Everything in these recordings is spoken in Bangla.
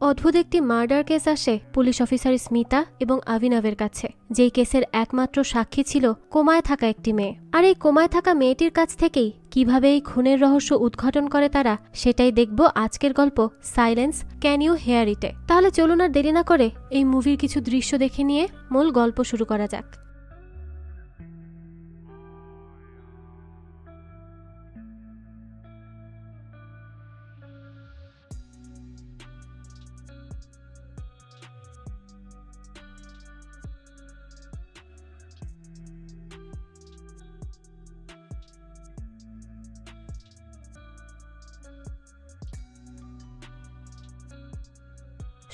অদ্ভুত একটি মার্ডার কেস আসে পুলিশ অফিসার স্মিতা এবং অভিনবের কাছে, যেই কেসের একমাত্র সাক্ষী ছিল কোমায় থাকা একটি মেয়ে। আর এই কোমায় থাকা মেয়েটির কাছ থেকেই কিভাবে এই খুনের রহস্য উদ্ঘাটন করে তারা, সেটাই দেখব আজকের গল্প সাইলেন্স ক্যান ইউ হেয়ার ইটে। তাহলে চলুন আর দেরি না করে এই মুভির কিছু দৃশ্য দেখে নিয়ে মূল গল্প শুরু করা যাক।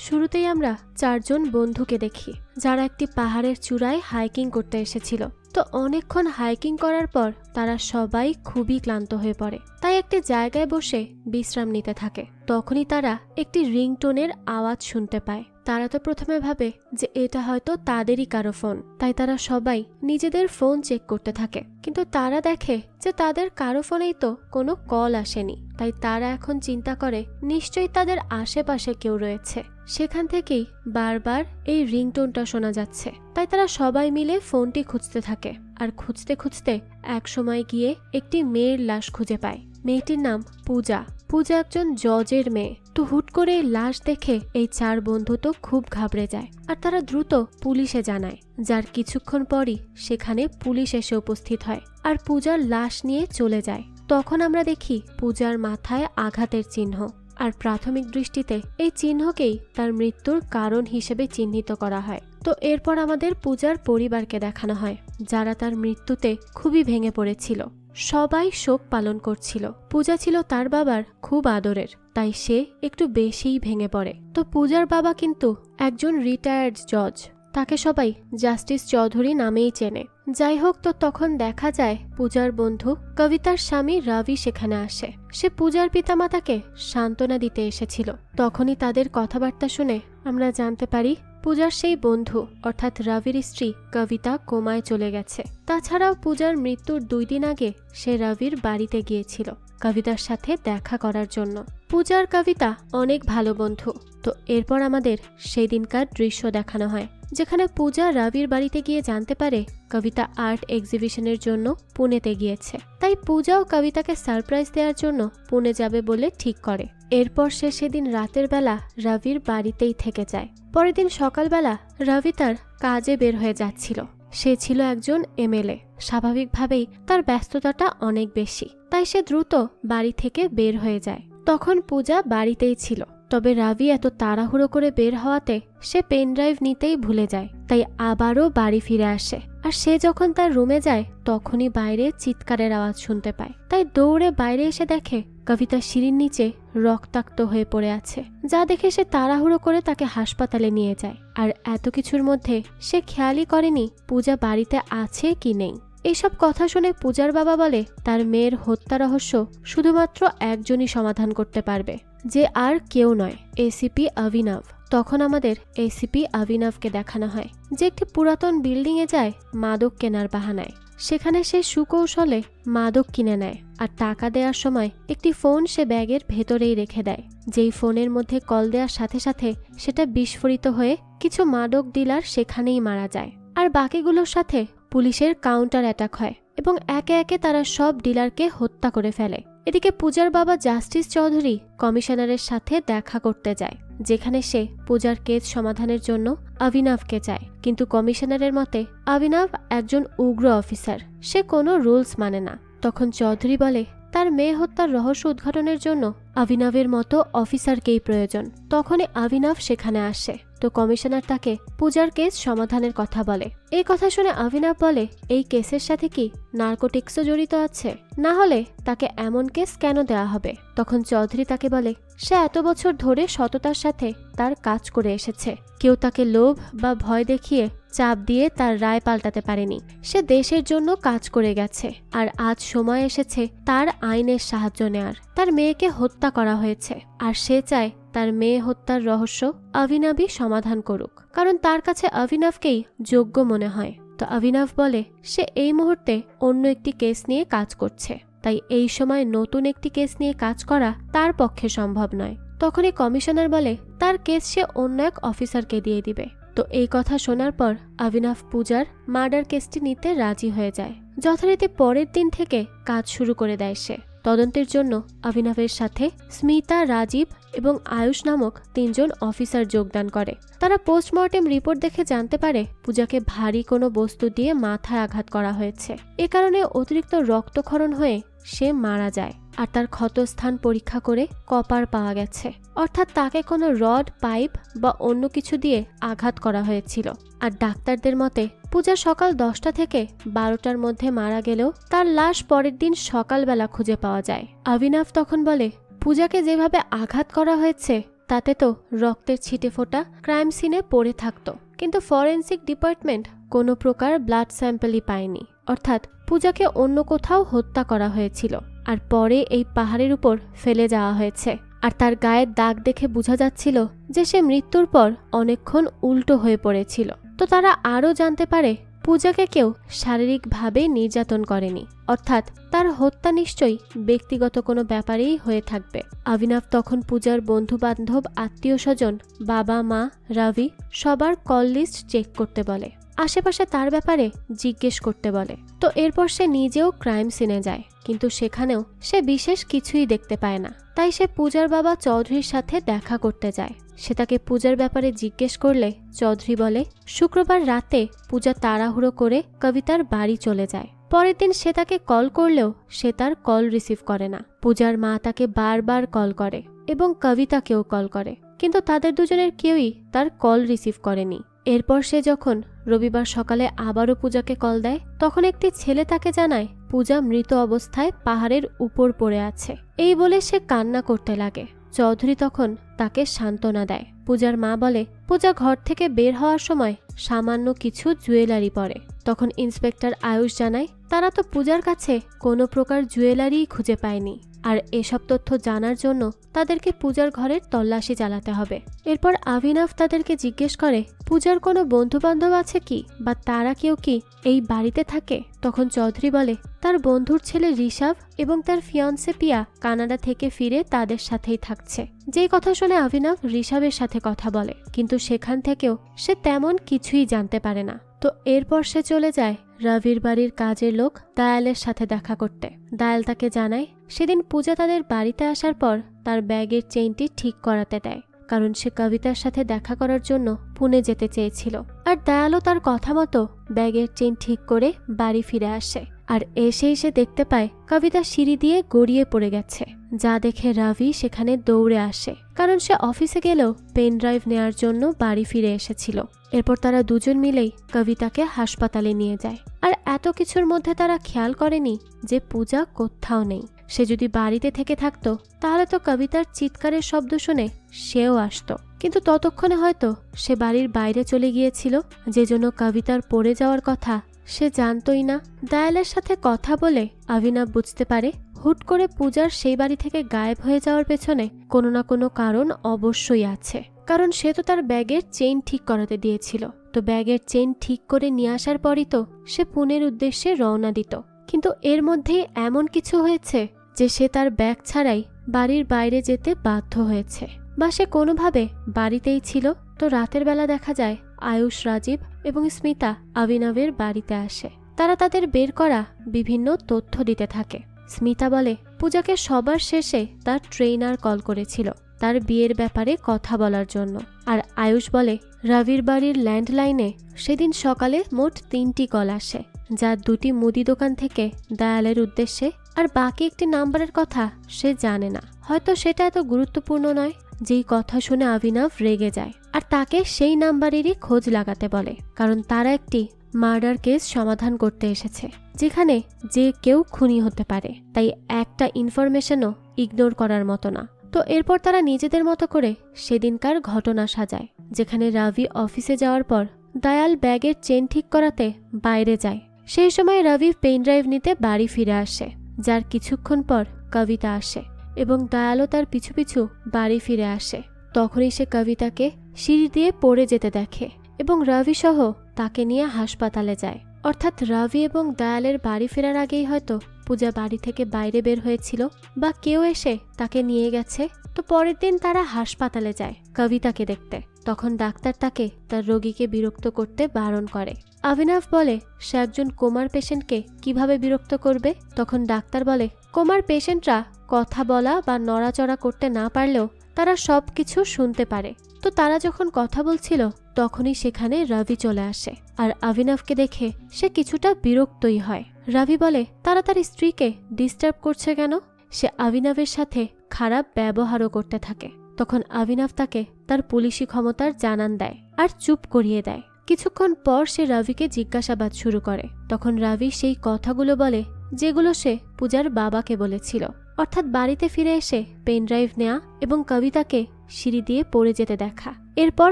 শুরুতেই আমরা চারজন বন্ধুকে দেখি, যারা একটি পাহাড়ের চূড়ায় হাইকিং করতে এসেছিল। তো অনেকক্ষণ হাইকিং করার পর তারা সবাই খুবই ক্লান্ত হয়ে পড়ে, তাই একটি জায়গায় বসে বিশ্রাম নিতে থাকে। তখনই তারা একটি রিংটোনের আওয়াজ শুনতে পায়। তারা তো প্রথমে ভাবে যে এটা হয়তো তাদেরই কারো ফোন, তাই তারা সবাই নিজেদের ফোন চেক করতে থাকে। কিন্তু তারা দেখে যে তাদের কারো ফোনেই তো কোনো কল আসেনি, তাই তারা এখন চিন্তা করে নিশ্চয়ই তাদের আশেপাশে কেউ রয়েছে। সেখান থেকেই বারবার এই রিংটোনটা শোনা যাচ্ছে, তাই তারা সবাই মিলে ফোনটি খুঁজতে থাকে। আর খুঁজতে খুঁজতে এক সময় গিয়ে একটি মেয়ের লাশ খুঁজে পায়। মেয়েটির নাম পূজা। পূজা একজন জজের মেয়ে। তো হুট করে এই লাশ দেখে এই চার বন্ধু তো খুব ঘাবড়ে যায়, আর তারা দ্রুত পুলিশে জানায়। যার কিছুক্ষণ পরই সেখানে পুলিশ এসে উপস্থিত হয় আর পূজার লাশ নিয়ে চলে যায়। তখন আমরা দেখি পূজার মাথায় আঘাতের চিহ্ন, আর প্রাথমিক দৃষ্টিতে এই চিহ্নকেই তার মৃত্যুর কারণ হিসেবে চিহ্নিত করা হয়। তো এরপর আমাদের পূজার পরিবারকে দেখানো হয়, যারা তার মৃত্যুতে খুবই ভেঙে পড়েছিল। সবাই শোক পালন করছিল। পূজা ছিল তার বাবার খুব আদরের, তাই সে একটু বেশিই ভেঙে পড়ে। তো পূজার বাবা কিন্তু একজন রিটায়ার্ড জজ, তাকে সবাই জাস্টিস চৌধুরী নামেই চেনে। যাই হোক, তো তখন দেখা যায় পূজার বন্ধু কবিতার স্বামী রবি সেখানে আসে। সে পূজার পিতামাতাকে সান্ত্বনা দিতে এসেছিল। তখনই তাদের কথাবার্তা শুনে আমরা জানতে পারি পূজার সেই বন্ধু অর্থাৎ রবির স্ত্রী কবিতা কোমায় চলে গেছে। তাছাড়াও পূজার মৃত্যুর 2 দিন আগে সে রবির বাড়িতে গিয়েছিল কবিতার সাথে দেখা করার জন্য। পূজার কবিতা অনেক ভালো বন্ধু। তো এরপর আমাদের সেই দিনকার দৃশ্য দেখানো হয়, যেখানে পূজা রবির বাড়িতে গিয়ে জানতে পারে কবিতা আর্ট এক্সিবিশনের জন্য পুনেতে গিয়েছে। তাই পূজাও কবিতাকে সারপ্রাইজ দেওয়ার জন্য পুনে যাবে বলে ঠিক করে। এরপর সে সেদিন রাতের বেলা রবির বাড়িতেই থেকে যায়। পরের দিন সকালবেলা রবি তার কাজে বের হয়ে যাচ্ছিল। সে ছিল একজন এমএলএ। স্বাভাবিকভাবেই তার ব্যস্ততাটা অনেক বেশি, তাই সে দ্রুত বাড়ি থেকে বের হয়ে যায়। তখন পূজা বাড়িতেই ছিল, তবে রবি এত তাড়াহুড়ো করে বের হওয়াতে সে পেন ড্রাইভ নিতেই ভুলে যায়। তাই আবারও বাড়ি ফিরে আসে। আর সে যখন তার রুমে যায় তখনই বাইরে চিৎকারের আওয়াজ শুনতে পায়। তাই দৌড়ে বাইরে এসে দেখে কবিতা সিঁড়ির নিচে রক্তাক্ত হয়ে পড়ে আছে, যা দেখে সে তাড়াহুড়ো করে তাকে হাসপাতালে নিয়ে যায়। আর এত কিছুর মধ্যে সে খেয়ালই করেনি পূজা বাড়িতে আছে কি নেই। এইসব কথা শুনে পূজার বাবা বলে তার মেয়ের হত্যা রহস্য শুধুমাত্র একজনই সমাধান করতে পারবে, যে আর কেউ নয়, এসিপি অভিনব। তখন আমাদের এসিপি অভিনবকে দেখানো হয় যে একটি পুরাতন বিল্ডিংয়ে যায় মাদক কেনার বাহানায়। সেখানে সে সুকৌশলে মাদক কিনে নেয়, আর টাকা দেওয়ার সময় একটি ফোন সে ব্যাগের ভেতরেই রেখে দেয়। যেই ফোনের মধ্যে কল দেওয়ার সাথে সাথে সেটা বিস্ফোরিত হয়ে কিছু মাদক ডিলার সেখানেই মারা যায়। আর বাকিগুলোর সাথে পুলিশের কাউন্টার অ্যাটাক হয় এবং একে একে তারা সব ডিলারকে হত্যা করে ফেলে। এদিকে পূজার বাবা জাস্টিস চৌধুরী কমিশনারের সাথে দেখা করতে যায়, যেখানে সে পূজার কেস সমাধানের জন্য অভিনবকে চায়। কিন্তু কমিশনারের মতে অভিনব একজন উগ্র অফিসার, সে কোনো রুলস মানে না। তখন চৌধুরী বলে তার মেয়ে হত্যার রহস্য উদ্ঘাটনের জন্য অভিনবের মতো অফিসারকেই প্রয়োজন। তখনই অভিনব সেখানে আসে। তো কমিশনার তাকে পূজার কেস সমাধানের কথা বলে। এই কথা শুনে অভিনব বলে এই কেসের সাথে কি নার্কোটিক্সও জড়িত আছে, না হলে তাকে এমন কেস কেন দেওয়া হবে। তখন চৌধুরী তাকে বলে সে এত বছর ধরে সততার সাথে তার কাজ করে এসেছে, কেউ তাকে লোভ বা ভয় দেখিয়ে চাপ দিয়ে তার রায় পাল্টাতে পারেনি। সে দেশের জন্য কাজ করে গেছে, আর আজ সময় এসেছে তার আইনের সাহায্য নেয়ার। তার মেয়েকে হত্যা করা হয়েছে, আর সে চায় তার মেয়ে হত্যার রহস্য অভিনবই সমাধান করুক, কারণ তার কাছে অভিনবকেই যোগ্য মনে হয়। তো অভিনব বলে সে এই মুহূর্তে অন্য একটি কেস নিয়ে কাজ করছে, তাই এই সময় নতুন একটি কেস নিয়ে কাজ করা তার পক্ষে সম্ভব নয়। তখনই কমিশনার বলে তার কেস সে অন্য এক অফিসারকে দিয়ে দিবে। তো এই কথা শোনার পর অভিনব পূজার মার্ডার কেসটি নিতে রাজি হয়ে যায়। যথারীতি পরের দিন থেকে কাজ শুরু করে দেয় সে। তদন্তের জন্য অভিনবের সাথে স্মিতা, রাজীব এবং আয়ুষ নামক 3 জন অফিসার যোগদান করে। তারা পোস্টমর্টেম রিপোর্ট দেখে জানতে পারে পূজাকে ভারী কোনো বস্তু দিয়ে মাথায় আঘাত করা হয়েছে। এ কারণে অতিরিক্ত রক্তক্ষরণ হয়ে সে মারা যায়। আর তার ক্ষতস্থান পরীক্ষা করে কপার পাওয়া গেছে, অর্থাৎ তাকে কোনো রড, পাইপ বা অন্য কিছু দিয়ে আঘাত করা হয়েছিল। আর ডাক্তারদের মতে পূজা সকাল 10টা থেকে 12টার মধ্যে মারা গেলেও তার লাশ পরের দিন সকালবেলা খুঁজে পাওয়া যায়। অভিনব তখন বলে পূজাকে যেভাবে আঘাত করা হয়েছে তাতে তো রক্তের ছিটে ফোঁটা ক্রাইম সিনে পড়ে থাকতো, কিন্তু ফরেনসিক ডিপার্টমেন্ট কোনো প্রকার ব্লাড স্যাম্পলই পায়নি, অর্থাৎ পূজাকে অন্য কোথাও হত্যা করা হয়েছিল আর পরে এই পাহাড়ের উপর ফেলে যাওয়া হয়েছে। আর তার গায়ের দাগ দেখে বোঝা যাচ্ছিল যে সে মৃত্যুর পর অনেকক্ষণ উল্টো হয়ে পড়েছিল। তো তারা আরও জানতে পারে পূজাকে কেউ শারীরিকভাবে নির্যাতন করেনি, অর্থাৎ তার হত্যা নিশ্চয়ই ব্যক্তিগত কোনো ব্যাপারেই হয়ে থাকবে। অভিনব তখন পূজার বন্ধু বান্ধব, আত্মীয় স্বজন, বাবা, মা, রবি সবার কল লিস্ট চেক করতে বলে, আশেপাশে তার ব্যাপারে জিজ্ঞেস করতে বলে। তো এরপর সে নিজেও ক্রাইম সিনে যায়, কিন্তু সেখানেও সে বিশেষ কিছুই দেখতে পায় না। তাই সে পূজার বাবা চৌধুরীর সাথে দেখা করতে যায়। সে তাকে পূজার ব্যাপারে জিজ্ঞেস করলে চৌধুরী বলে শুক্রবার রাতে পূজা তাড়াহুড়ো করে কবিতার বাড়ি চলে যায়। পরের দিন সে তাকে কল করলেও সে তার কল রিসিভ করে না। পূজার মা তাকে বারবার কল করে এবং কবিতাকেও কল করে, কিন্তু তাদের দুজনের কেউই তার কল রিসিভ করেনি। এরপর সে যখন রবিবার সকালে আবারও পূজাকে কল দেয়, তখন একটি ছেলে তাকে জানায় পূজা মৃত অবস্থায় পাহাড়ের উপর পড়ে আছে। এই বলে সে কান্না করতে লাগে। চৌধুরী তখন তাকে সান্ত্বনা দেয়। পূজার মা বলে পূজা ঘর থেকে বের হওয়ার সময় সামান্য কিছু জুয়েলারি পরে। তখন ইন্সপেক্টর আয়ুষ জানায় তারা তো পূজার কাছে কোনো প্রকার জুয়েলারিই খুঁজে পায়নি, আর এসব তথ্য জানার জন্য তাদেরকে পূজার ঘরের তল্লাশি চালাতে হবে। এরপর অভিনব তাদেরকে জিজ্ঞেস করে পূজার কোনো বন্ধু বান্ধব আছে কি, বা তারা কেউ কি এই বাড়িতে থাকে। তখন চৌধুরী বলে তার বন্ধুর ছেলে ঋষভ এবং তার ফিয়ান্সে পিয়া কানাডা থেকে ফিরে তাদের সাথেই থাকছে। যেই কথা শুনে অভিনব ঋষভের সাথে কথা বলে, কিন্তু সেখান থেকেও সে তেমন কিছুই জানতে পারে না। তো এরপর সে চলে যায় রবির বাড়ির কাজের লোক দায়ালের সাথে দেখা করতে। দায়াল তাকে জানায় সেদিন পূজা তাদের বাড়িতে আসার পর তার ব্যাগের চেইনটি ঠিক করাতে দেয়, কারণ সে কবিতার সাথে দেখা করার জন্য পুনে যেতে চেয়েছিল। আর দায়ালও তার কথা মতো ব্যাগের চেইন ঠিক করে বাড়ি ফিরে আসে। আর এসেই সে দেখতে পায় কবিতা সিঁড়ি দিয়ে গড়িয়ে পড়ে গেছে, যা দেখে রবি সেখানে দৌড়ে আসে, কারণ সে অফিসে গেলেও পেন ড্রাইভ নেয়ার জন্য বাড়ি ফিরে এসেছিল। এরপর তারা দুজন মিলেই কবিতাকে হাসপাতালে নিয়ে যায়। আর এত কিছুর মধ্যে তারা খেয়াল করেনি যে পূজা কোথাও নেই। সে যদি বাড়িতে থেকে থাকতো তাহলে তো কবিতার চিৎকারের শব্দ শুনে সেও আসতো, কিন্তু ততক্ষণে হয়তো সে বাড়ির বাইরে চলে গিয়েছিল, যে জন্য কবিতার পড়ে যাওয়ার কথা সে জানতই না। দায়ালের সাথে কথা বলে অভিনব বুঝতে পারে হুট করে পূজার সেই বাড়ি থেকে গায়েব হয়ে যাওয়ার পেছনে কোনো না কোনো কারণ অবশ্যই আছে, কারণ সে তো তার ব্যাগের চেইন ঠিক করাতে দিয়েছিল। তো ব্যাগের চেইন ঠিক করে নিয়ে আসার পরই তো সে পুনের উদ্দেশ্যে রওনা দিত, কিন্তু এর মধ্যেই এমন কিছু হয়েছে যে সে তার ব্যাগ ছাড়াই বাড়ির বাইরে যেতে বাধ্য হয়েছে, বা সে কোনোভাবে বাড়িতেই ছিল। তো রাতের বেলা দেখা যায় আয়ুষ, রাজীব এবং স্মিতা অভিনবের বাড়িতে আসে। তারা তাদের বের করা বিভিন্ন তথ্য দিতে থাকে। স্মিতা বলে পূজাকে সবার শেষে তার ট্রেনার কল করেছিল তার বিয়ের ব্যাপারে কথা বলার জন্য। আর আয়ুষ বলে রবির বাড়ির ল্যান্ডলাইনে সেদিন সকালে মোট 3টি কল আসে, যা 2টি মুদি দোকান থেকে দায়ালের উদ্দেশ্যে, আর বাকি একটি নাম্বারের কথা সে জানে না। হয়তো সেটা এত গুরুত্বপূর্ণ নয়। যেই কথা শুনে অভিনব রেগে যায় আর তাকে সেই নাম্বারেরই খোঁজ লাগাতে বলে, কারণ তারা একটি মার্ডার কেস সমাধান করতে এসেছে যেখানে যে কেউ খুনি হতে পারে, তাই একটা ইনফরমেশনও ইগনোর করার মতো না। তো এরপর তারা নিজেদের মতো করে সেদিনকার ঘটনা সাজায়, যেখানে রবি অফিসে যাওয়ার পর দায়াল ব্যাগের চেন ঠিক করাতে বাইরে যায়। সেই সময় রবি পেন ড্রাইভ নিতে বাড়ি ফিরে আসে, যার কিছুক্ষণ পর কবিতা আসে এবং দায়ালও তার পিছু পিছু বাড়ি ফিরে আসে। তখনই সে কবিতাকে সিঁড়ি দিয়ে পড়ে যেতে দেখে এবং রবি সহ তাকে নিয়ে হাসপাতালে যায়। অর্থাৎ রবি এবং দায়ালের বাড়ি ফেরার আগেই হয়তো পূজা বাড়ি থেকে বাইরে বের হয়েছিল বা কেউ এসে তাকে নিয়ে গেছে। তো পরের দিন তারা হাসপাতালে যায় কবিতাকে দেখতে। তখন ডাক্তার তাকে তার রোগীকে বিরক্ত করতে বারণ করে। অভিনব বলে সে একজন কোমার পেশেন্টকে কিভাবে বিরক্ত করবে। তখন ডাক্তার বলে কোমার পেশেন্টরা কথা বলা বা নড়াচড়া করতে না পারলেও তারা সবকিছু শুনতে পারে। তো তারা যখন কথা বলছিল তখনই সেখানে রবি চলে আসে আর অভিনবকে দেখে সে কিছুটা বিরক্তই হয়। রবি বলে তারা তার স্ত্রীকে ডিস্টার্ব করছে কেন। সে অভিনবের সাথে খারাপ ব্যবহারও করতে থাকে। তখন অভিনব তাকে তার পুলিশি ক্ষমতার জানান দেয় আর চুপ করিয়ে দেয়। কিছুক্ষণ পর সে রবিকে জিজ্ঞাসাবাদ শুরু করে। তখন রবি সেই কথাগুলো বলে যেগুলো সে পূজার বাবাকে বলেছিল, অর্থাৎ বাড়িতে ফিরে এসে পেনড্রাইভ নেয়া এবং কবিতাকে সিঁড়ি দিয়ে পড়ে যেতে দেখা, এরপর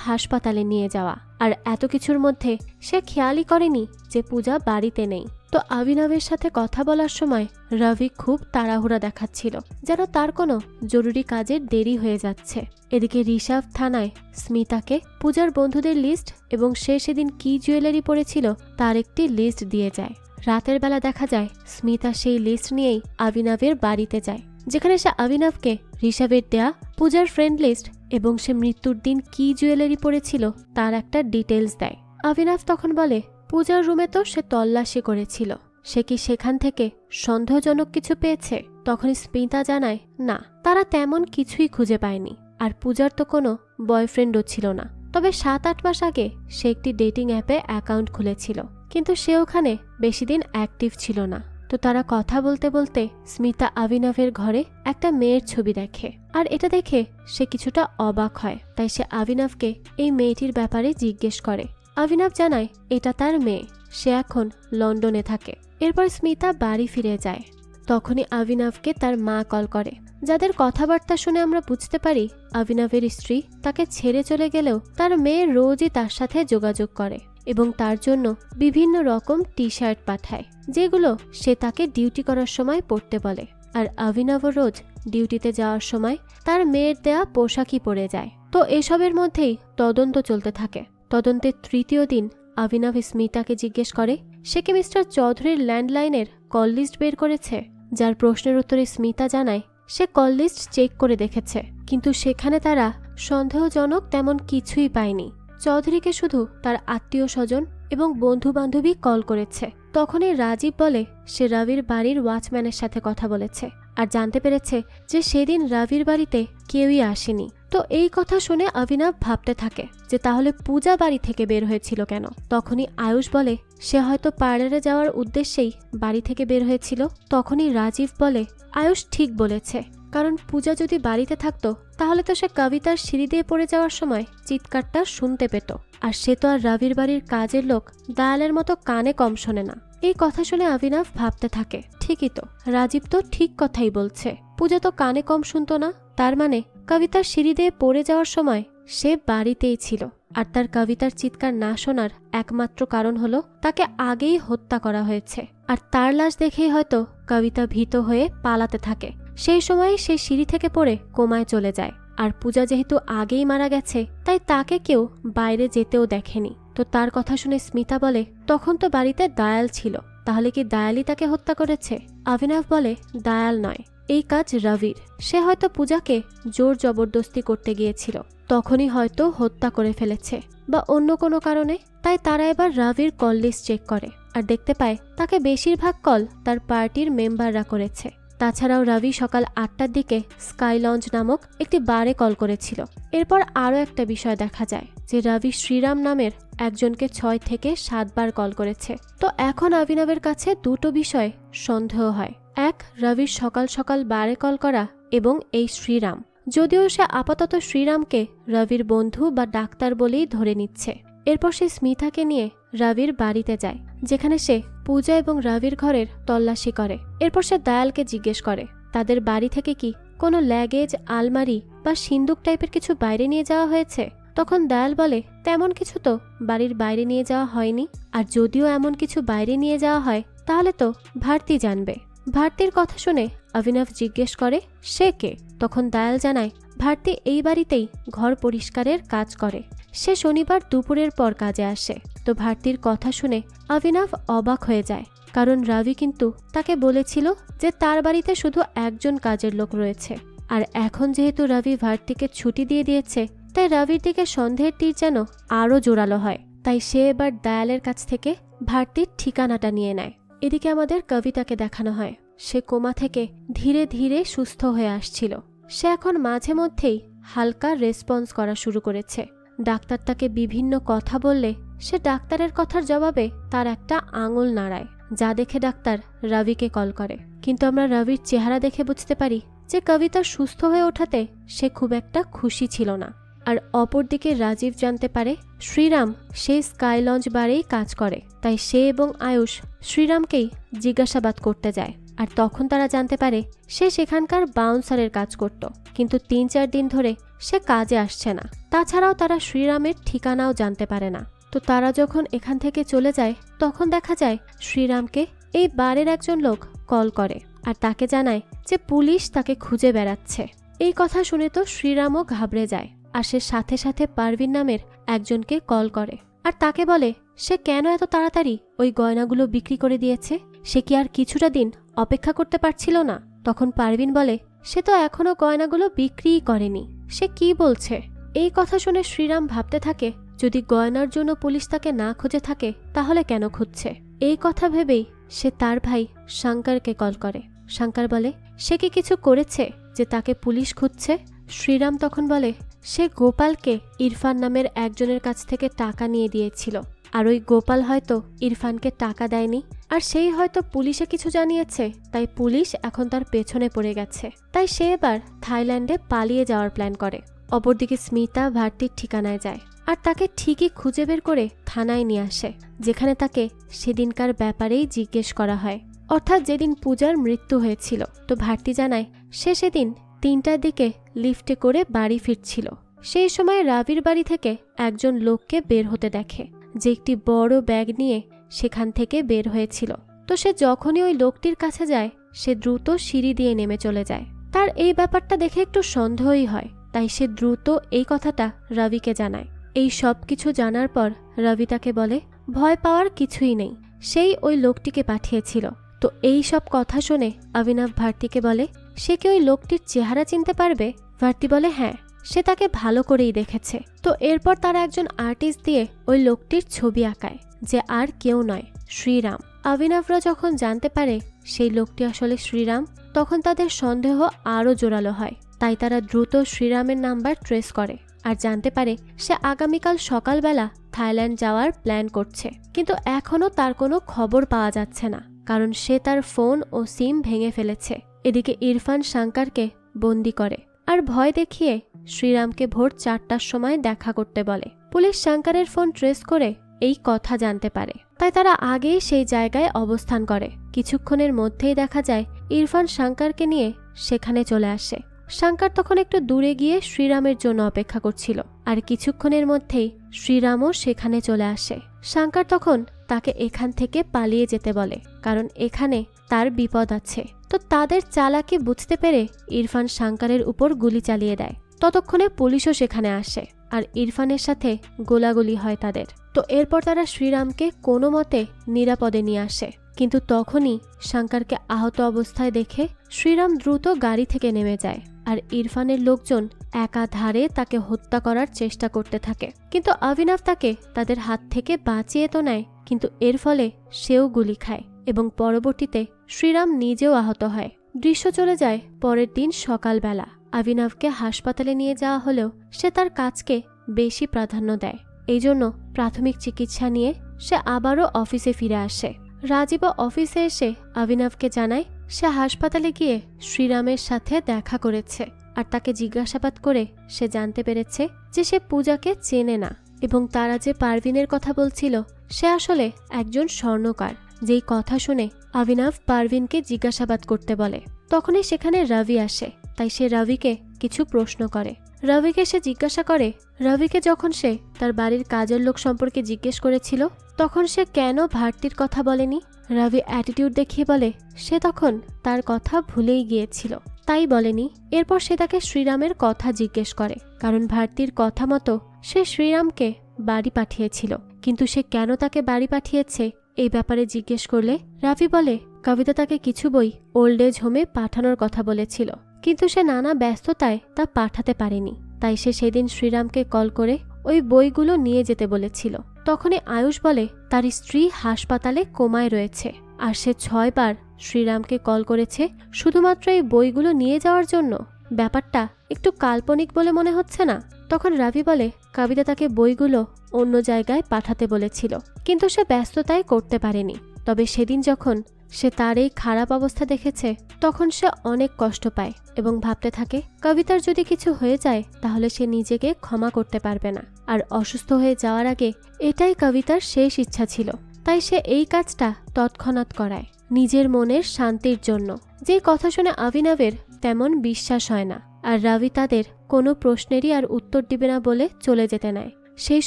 হাসপাতালে নিয়ে যাওয়া। আর এত কিছুর মধ্যে সে খেয়ালই করেনি যে পূজা বাড়িতে নেই। তো অভিনবের সাথে কথা বলার সময় রবি খুব তাড়াহুড়া দেখাচ্ছিল, যেন তার কোনো জরুরি কাজের দেরি হয়ে যাচ্ছে। এদিকে ঋষভ থানায় স্মিতাকে পূজার বন্ধুদের লিস্ট এবং সে সেদিন কি জুয়েলারি পরেছিল তার একটি লিস্ট দিয়ে যায়। রাতের বেলা দেখা যায় স্মিতা সেই লিস্ট নিয়েই অভিনবের বাড়িতে যায়, যেখানে সে অভিনবকে ঋষভের দেয়া পূজার ফ্রেন্ড লিস্ট এবং সে মৃত্যুর দিন কি জুয়েলারি পরেছিল তার একটা ডিটেলস দেয়। অভিনব তখন বলে পূজার রুমে তো সে তল্লাশি করেছিল, সে কি সেখান থেকে সন্দেহজনক কিছু পেয়েছে। তখনই স্মিতা জানায় না, তারা তেমন কিছুই খুঁজে পায়নি। আর পূজার তো কোনো বয়ফ্রেন্ডও ছিল না, তবে 7-8 মাস আগে সে একটি ডেটিং অ্যাপে অ্যাকাউন্ট খুলেছিল, কিন্তু সে ওখানে বেশি দিন অ্যাক্টিভ ছিল না। তো তারা কথা বলতে বলতে স্মিতা অভিনবের ঘরে একটা মেয়ের ছবি দেখে, আর এটা দেখে সে কিছুটা অবাক হয়। তাই সে অভিনবকে এই মেয়েটির ব্যাপারে জিজ্ঞেস করে। অভিনব জানায় এটা তার মেয়ে, সে এখন লন্ডনে থাকে। এরপর স্মিতা বাড়ি ফিরে যায়। তখনই অভিনবকে তার মা কল করে, যাদের কথাবার্তা শুনে আমরা বুঝতে পারি অভিনবের স্ত্রী তাকে ছেড়ে চলে গেলেও তার মেয়ে রোজই তার সাথে যোগাযোগ করে এবং তার জন্য বিভিন্ন রকম টি শার্ট পাঠায়, যেগুলো সে তাকে ডিউটি করার সময় পরতে বলে। আর অভিনব রোজ ডিউটিতে যাওয়ার সময় তার মেয়ের দেয়া পোশাকই পরে যায়। তো এসবের মধ্যেই তদন্ত চলতে থাকে। তদন্তের তৃতীয় দিন অভিনব স্মিতাকে জিজ্ঞেস করে সে কি মিস্টার চৌধুরীর ল্যান্ডলাইনের কল লিস্ট বের করেছে, যার প্রশ্নের উত্তরে স্মিতা জানায় সে কল লিস্ট চেক করে দেখেছে, কিন্তু সেখানে তারা সন্দেহজনক তেমন কিছুই পায়নি। চৌধুরীকে শুধু তার আত্মীয় স্বজন এবং বন্ধু বান্ধবী কল করেছে। তখনই রাজীব বলে সে রবির বাড়ির ওয়াচম্যানের সাথে কথা বলেছে আর জানতে পেরেছে যে সেদিন রবির বাড়িতে কেউই আসেনি। তো এই কথা শুনে অভিনব ভাবতে থাকে যে তাহলে পূজা বাড়ি থেকে বের হয়েছিল কেন। তখনই আয়ুষ বলে সে হয়তো পার্লারে যাওয়ার উদ্দেশ্যেই বাড়ি থেকে বের হয়েছিল। তখনই রাজীব বলে আয়ুষ ঠিক বলেছে, কারণ পূজা যদি বাড়িতে থাকতো তাহলে তো সে কবিতার সিঁড়ি দিয়ে পড়ে যাওয়ার সময় চিৎকারটা শুনতে পেত, আর সে তো আর রবির বাড়ির কাজের লোক দায়ালের মতো কানে কম শোনে না। এই কথা শুনে অভিনব ভাবতে থাকে ঠিকই তো, রাজীব তো ঠিক কথাই বলছে, পূজা তো কানে কম শুনতো না, তার মানে কবিতার সিঁড়ি দিয়ে পড়ে যাওয়ার সময় সে বাড়িতেই ছিল। আর তার কবিতার চিৎকার না শোনার একমাত্র কারণ হলো তাকে আগেই হত্যা করা হয়েছে, আর তার লাশ দেখেই হয়তো কবিতা ভীত হয়ে পালাতে থাকে। সেই সময় সে সিঁড়ি থেকে পড়ে কোমায় চলে যায়। আর পূজা যেহেতু আগেই মারা গেছে তাই তাকে কেউ বাইরে যেতেও দেখেনি। তো তার কথা শুনে স্মিতা বলে তখন তো বাড়িতে দায়াল ছিল, তাহলে কি দায়ালই তাকে হত্যা করেছে। অভিনব বলে দায়াল নয়, এই কাজ রবির, সে হয়তো পূজাকে জোর জবরদস্তি করতে গিয়েছিল, তখনই হয়তো হত্যা করে ফেলেছে বা অন্য কোনো কারণে। তাই তারা এবার রবির কল লিস্ট চেক করে আর দেখতে পায় তাকে বেশিরভাগ কল তার পার্টির মেম্বাররা করেছে। তাছাড়াও রবি সকাল 8টার দিকে স্কাই লঞ্চ নামক একটি বারে কল করেছিল। এরপর আরও একটা বিষয় দেখা যায় যে রবি শ্রীরাম নামের একজনকে 6 থেকে 7 বার কল করেছে। তো এখন অভিনবের কাছে দুটো বিষয় সন্দেহ হয়, এক রবির সকাল সকাল বারে কল করা এবং এই শ্রীরাম, যদিও সে আপাতত শ্রীরামকে রবির বন্ধু বা ডাক্তার বলেই ধরে নিচ্ছে। এরপর সে স্মিতাকে নিয়ে রবির বাড়িতে যায়, যেখানে সে পূজা এবং রবির ঘরের তল্লাশি করে। এরপর সে দায়ালকে জিজ্ঞেস করে তাদের বাড়ি থেকে কি কোনো ল্যাগেজ, আলমারি বা সিন্দুক টাইপের কিছু বাইরে নিয়ে যাওয়া হয়েছে। তখন দায়াল বলে তেমন কিছু তো বাড়ির বাইরে নিয়ে যাওয়া হয়নি, আর যদিও এমন কিছু বাইরে নিয়ে যাওয়া হয় তাহলে তো ভারতী জানবে। ভারতীর কথা শুনে অভিনব জিজ্ঞেস করে সে কে। তখন দায়াল জানায় ভারতী এই বাড়িতেই ঘর পরিষ্কারের কাজ করে, সে শনিবার দুপুরের পর কাজে আসে। তো ভারতীর কথা শুনে অভিনব অবাক হয়ে যায়, কারণ রাভি কিন্তু তাকে বলেছিল যে তার বাড়িতে শুধু একজন কাজের লোক রয়েছে। আর এখন যেহেতু রাভি ভারতীকে ছুটি দিয়ে দিয়েছে, তাই রাভির দিকে সন্দেহের তীর যেন আরও জোরালো হয়। তাই সে এবার দয়ালের কাছ থেকে ভারতীর ঠিকানাটা নিয়ে নেয়। এদিকে আমাদের কবিতাকে দেখানো হয় সে কোমা থেকে ধীরে ধীরে সুস্থ হয়ে আসছিল। সে এখন মাঝে মধ্যেই হালকা রেসপন্স করা শুরু করেছে। ডাক্তার তাকে বিভিন্ন কথা বললে সে ডাক্তারের কথার জবাবে তার একটা আঙুল নাড়ায়, যা দেখে ডাক্তার রবিকে কল করে। কিন্তু আমরা রবির চেহারা দেখে বুঝতে পারি যে কবিতা সুস্থ হয়ে ওঠাতে সে খুব একটা খুশি ছিল না। আর অপরদিকে রাজীব জানতে পারে শ্রীরাম সেই স্কাই লঞ্চ বারেই কাজ করে, তাই সে এবং আয়ুষ শ্রীরামকেই জিজ্ঞাসাবাদ করতে যায়। আর তখন তারা জানতে পারে সে সেখানকার বাউন্সারের কাজ করত, কিন্তু ৩-৪ দিন ধরে সে কাজে আসছে না। তাছাড়াও তারা শ্রীরামের ঠিকানাও জানতে পারে না। তো তারা যখন এখান থেকে চলে যায় তখন দেখা যায় শ্রীরামকে এই বারের একজন লোক কল করে আর তাকে জানায় যে পুলিশ তাকে খুঁজে বেড়াচ্ছে। এই কথা শুনে তো শ্রীরামও ঘাবড়ে যায় আর সে সাথে সাথে পারভিন নামের একজনকে কল করে আর তাকে বলে সে কেন এত তাড়াতাড়ি ওই গয়নাগুলো বিক্রি করে দিয়েছে। সে কি আর কিছুটা দিন অপেক্ষা করতে পারছিল না? তখন পারভিন বলে সে তো এখনো গয়নাগুলো বিক্রিই করেনি। সে কি বলছে? এই কথা শুনে শ্রীরাম ভাবতে থাকে যদি গয়নার জন্য পুলিশ তাকে না খুঁজে থাকে তাহলে কেন খুঁজছে। এই কথা ভেবেই সে তার ভাই শঙ্করকে কল করে। শঙ্কর বলে সে কি কিছু করেছে যে তাকে পুলিশ খুঁজছে? শ্রীরাম তখন বলে সে গোপালকে ইরফান নামের একজনের কাছ থেকে টাকা নিয়ে দিয়েছিল, আর ওই গোপাল হয়তো ইরফানকে টাকা দেয়নি, আর সেই হয়তো পুলিশে কিছু জানিয়েছে, তাই পুলিশ এখন তার পেছনে পড়ে গেছে। তাই সে এবার থাইল্যান্ডে পালিয়ে যাওয়ার প্ল্যান করে। অপরদিকে স্মিতা ভারতীর ঠিকানায় যায় আর তাকে ঠিকই খুঁজে বের করে থানায় নিয়ে আসে, যেখানে তাকে সেদিনকার ব্যাপারেই জিজ্ঞেস করা হয়, অর্থাৎ যেদিন পূজার মৃত্যু হয়েছিল। তো ভারতী জানায় সে সেদিন ৩টার দিকে লিফটে করে বাড়ি ফিরছিল। সেই সময় রাবির বাড়ি থেকে একজন লোককে বের হতে দেখে, যে একটি বড় ব্যাগ নিয়ে সেখান থেকে বের হয়েছিল। তো সে যখনই ওই লোকটির কাছে যায় সে দ্রুত সিঁড়ি দিয়ে নেমে চলে যায়। তার এই ব্যাপারটা দেখে একটু সন্দেহই হয়, তাই সে দ্রুত এই কথাটা রবিকে জানায়। এই সব কিছু জানার পর রবি তাকে বলে ভয় পাওয়ার কিছুই নেই, সেই ওই লোকটিকে পাঠিয়েছিল। তো এই সব কথা শুনে অভিনব ভারতীকে বলে সে কি ওই লোকটির চেহারা চিনতে পারবে? ভারতী বলে হ্যাঁ, সে তাকে ভালো করেই দেখেছে। তো এরপর তারা একজন আর্টিস্ট দিয়ে ওই লোকটির ছবি আঁকায়, যে আর কেউ নয়, শ্রীরাম। অভিনবরা যখন জানতে পারে সেই লোকটি আসলে শ্রীরাম, তখন তাদের সন্দেহ আরও জোরালো হয়। তাই তারা দ্রুত শ্রীরামের নাম্বার ট্রেস করে আর জানতে পারে সে আগামীকাল সকালবেলা থাইল্যান্ড যাওয়ার প্ল্যান করছে। কিন্তু এখনও তার কোনো খবর পাওয়া যাচ্ছে না, কারণ সে তার ফোন ও সিম ভেঙে ফেলেছে। এদিকে ইরফান শঙ্করকে বন্দি করে আর ভয় দেখিয়ে শ্রীরামকে ভোর 4টার সময় দেখা করতে বলে। পুলিশ শঙ্করের ফোন ট্রেস করে এই কথা জানতে পারে, তাই তারা আগেই সেই জায়গায় অবস্থান করে। কিছুক্ষণের মধ্যেই দেখা যায় ইরফান শঙ্করকে নিয়ে সেখানে চলে আসে। শঙ্কর তখন একটু দূরে গিয়ে শ্রীরামের জন্য অপেক্ষা করছিল, আর কিছুক্ষণের মধ্যেই শ্রীরামও সেখানে চলে আসে। শঙ্কর তখন তাকে এখান থেকে পালিয়ে যেতে বলে, কারণ এখানে তার বিপদ আছে। তো তাদের চালাকি বুঝতে পেরে ইরফান শঙ্করের উপর গুলি চালিয়ে দেয়। ততক্ষণে পুলিশও সেখানে আসে আর ইরফানের সাথে গোলাগুলি হয় তাদের। তো এরপর তারা শ্রীরামকে কোনো মতে নিরাপদে নিয়ে আসে, কিন্তু তখনই শঙ্করকে আহত অবস্থায় দেখে শ্রীরাম দ্রুত গাড়ি থেকে নেমে যায় আর ইরফানের লোকজন একাধারে তাকে হত্যা করার চেষ্টা করতে থাকে। কিন্তু অভিনব তাকে তাদের হাত থেকে বাঁচিয়ে তো নেয়, কিন্তু এর ফলে সেও গুলি খায় এবং পরবর্তীতে শ্রীরাম নিজেও আহত হয়। দৃশ্য চলে যায় পরের দিন সকালবেলা। অভিনবকে হাসপাতালে নিয়ে যাওয়া হলেও সে তার কাজকে বেশি প্রাধান্য দেয়। এই জন্য প্রাথমিক চিকিৎসা নিয়ে সে আবারও অফিসে ফিরে আসে। রাজীব অফিসে এসে অভিনবকে জানায় সে হাসপাতালে গিয়ে শ্রীরামের সাথে দেখা করেছে আর তাকে জিজ্ঞাসাবাদ করে সে জানতে পেরেছে যে সে পূজাকে চেনে না এবং তারা যে পারভিনের কথা বলছিল সে আসলে একজন স্বর্ণকার। যেই কথা শুনে অভিনব পারভিনকে জিজ্ঞাসাবাদ করতে বলে। তখনই সেখানে রবি আসে, তাই সে রবিকে কিছু প্রশ্ন করে। রবিকে সে জিজ্ঞাসা করে রবিকে যখন সে তার বাড়ির কাজের লোক সম্পর্কে জিজ্ঞেস করেছিল তখন সে কেন ভারতীর কথা বলেনি। রবি অ্যাটিটিউড দেখিয়ে বলে সে তখন তার কথা ভুলেই গিয়েছিল, তাই বলেনি। এরপর সে তাকে শ্রীরামের কথা জিজ্ঞেস করে, কারণ ভারতীর কথা মতো সে শ্রীরামকে বাড়ি পাঠিয়েছিল, কিন্তু সে কেন তাকে বাড়ি পাঠিয়েছে এই ব্যাপারে জিজ্ঞেস করলে রাভি বলে কবিতা তাকে কিছু বই ওল্ড এজ হোমে পাঠানোর কথা বলেছিল, কিন্তু সে নানা ব্যস্ততায় তা পাঠাতে পারেনি। তাই সে সেদিন শ্রীরামকে কল করে ওই বইগুলো নিয়ে যেতে বলেছিল। তখনই আয়ুষ বলে তার স্ত্রী হাসপাতালে কোমায় রয়েছে, আর সে 6 বার শ্রীরামকে কল করেছে শুধুমাত্র এই বইগুলো নিয়ে যাওয়ার জন্য। ব্যাপারটা একটু কাল্পনিক বলে মনে হচ্ছে না? তখন রাভি বলে কবিতা তাকে বইগুলো অন্য জায়গায় পাঠাতে বলেছিল, কিন্তু সে ব্যস্ততায় করতে পারেনি। তবে সেদিন যখন সে তার এই খারাপ অবস্থা দেখেছে তখন সে অনেক কষ্ট পায় এবং ভাবতে থাকে কবিতার যদি কিছু হয়ে যায় তাহলে সে নিজেকে ক্ষমা করতে পারবে না, আর অসুস্থ হয়ে যাওয়ার আগে এটাই কবিতার শেষ ইচ্ছা ছিল। তাই সে এই কাজটা তৎক্ষণাৎ করায় নিজের মনের শান্তির জন্য। যে কথা শুনে অভিনবের তেমন বিশ্বাস হয় না, আর রাভি তাদের কোনো প্রশ্নেরই আর উত্তর দিবে না বলে চলে যেতে নেয়। সেই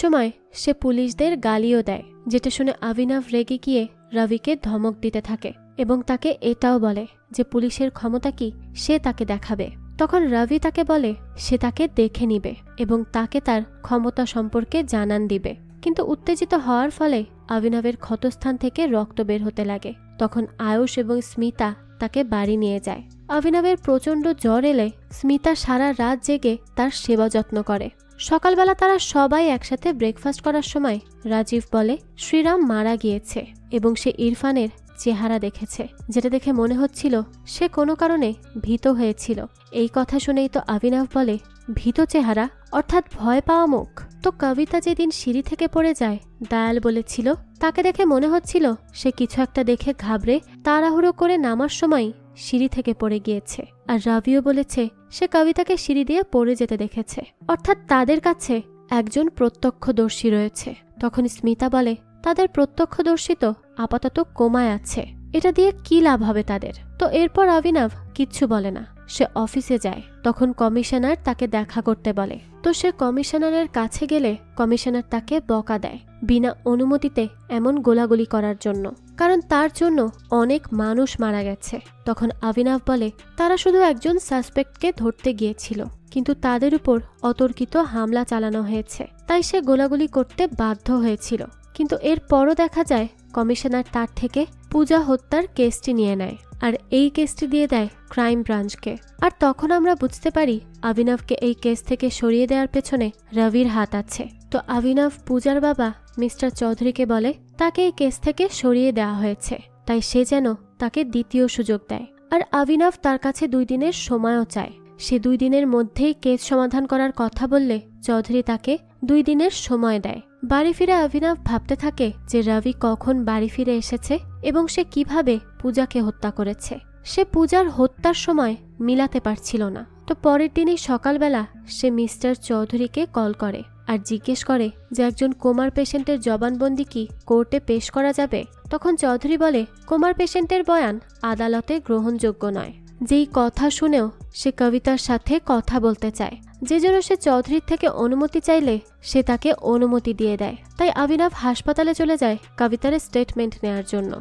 সময় সে পুলিশদের গালিও দেয়, যেটা শুনে অভিনব রেগে গিয়ে রবিকে ধমক দিতে থাকে এবং তাকে এটাও বলে যে পুলিশের ক্ষমতা কি সে তাকে দেখাবে। তখন রবি তাকে বলে সে তাকে দেখে নিবে এবং তাকে তার ক্ষমতা সম্পর্কে জানান দিবে। কিন্তু উত্তেজিত হওয়ার ফলে অভিনবের ক্ষতস্থান থেকে রক্ত বের হতে লাগে। তখন আয়ুষ এবং স্মিতা তাকে বাড়ি নিয়ে যায়। অভিনবের প্রচণ্ড জ্বর এলে স্মিতা সারা রাত জেগে তার সেবা যত্ন করে। সকালবেলা তারা সবাই একসাথে ব্রেকফাস্ট করার সময় রাজীব বলে শ্রীরাম মারা গিয়েছে এবং সে ইরফানের চেহারা দেখেছে, যেটা দেখে মনে হচ্ছিল সে কোনো কারণে ভীত হয়েছিল। এই কথা শুনেই তো অভিনব বলে ভীত চেহারা অর্থাৎ ভয় পাওয়া মুখ। তো কবিতা যেদিন সিঁড়ি থেকে পড়ে যায় দায়াল বলেছিল তাকে দেখে মনে হচ্ছিল সে কিছু একটা দেখে ঘাবড়ে তাড়াহুড়ো করে নামার সময় সিঁড়ি থেকে পড়ে গিয়েছে। আর রবিও বলেছে সে কবিতাকে সিঁড়ি দিয়ে পড়ে যেতে দেখেছে, অর্থাৎ তাদের কাছে একজন প্রত্যক্ষদর্শী রয়েছে। তখন স্মিতা বলে তাদের প্রত্যক্ষদর্শী তো আপাতত কোমায় আছে, এটা দিয়ে কি লাভ হবে তাদের। তো এরপর অভিনব কিচ্ছু বলে না, সে অফিসে যায়। তখন কমিশনার তাকে দেখা করতে বলে। তো সে কমিশনারের কাছে গেলে কমিশনার তাকে বকা দেয় বিনা অনুমতিতে এমন গোলাগুলি করার জন্য, কারণ তার জন্য অনেক মানুষ মারা গেছে। তখন অভিনব বলে তারা শুধু একজন সাসপেক্টকে ধরতে গিয়েছিল, কিন্তু তাদের উপর অতর্কিত হামলা চালানো হয়েছে, তাই সে গোলাগুলি করতে বাধ্য হয়েছিল। কিন্তু এরপরও দেখা যায় কমিশনার তার থেকে পূজা হত্যার কেসটি নিয়ে নেয় আর এই কেসটি দিয়ে দেয় ক্রাইম ব্রাঞ্চকে। আর তখন আমরা বুঝতে পারি অভিনবকে এই কেস থেকে সরিয়ে দেওয়ার পেছনে রবির হাত আছে। তো অভিনব পূজার বাবা মিস্টার চৌধুরীকে বলে তাকে এই কেস থেকে সরিয়ে দেওয়া হয়েছে, তাই সে যেন তাকে দ্বিতীয় সুযোগ দেয়। আর অভিনব তার কাছে 2 দিনের সময়ও চায়। সে 2 দিনের মধ্যেই কেস সমাধান করার কথা বললে চৌধুরী তাকে 2 দিনের সময় দেয়। বাড়ি ফিরে অভিনব ভাবতে থাকে যে রবি কখন বাড়ি ফিরে এসেছে এবং সে কিভাবে পূজাকে হত্যা করেছে। সে পূজার হত্যার সময় মিলাতে পারছিল না। তো পরের দিনই সকালবেলা সে মিস্টার চৌধুরীকে কল করে আর জিজ্ঞেস করে যে একজন কোমার পেশেন্টের জবানবন্দি কি কোর্টে পেশ করা যাবে। তখন চৌধুরী বলে কোমার পেশেন্টের বয়ান আদালতে গ্রহণযোগ্য নয়। যেই কথা শুনেও সে কবিতার সাথে কথা বলতে চায়, যে জন্য সে চৌধুরীর থেকে অনুমতি চাইলে সে তাকে অনুমতি দিয়ে দেয়। তাই অভিনব হাসপাতালে চলে যায় কবিতার স্টেটমেন্ট নেওয়ার জন্য।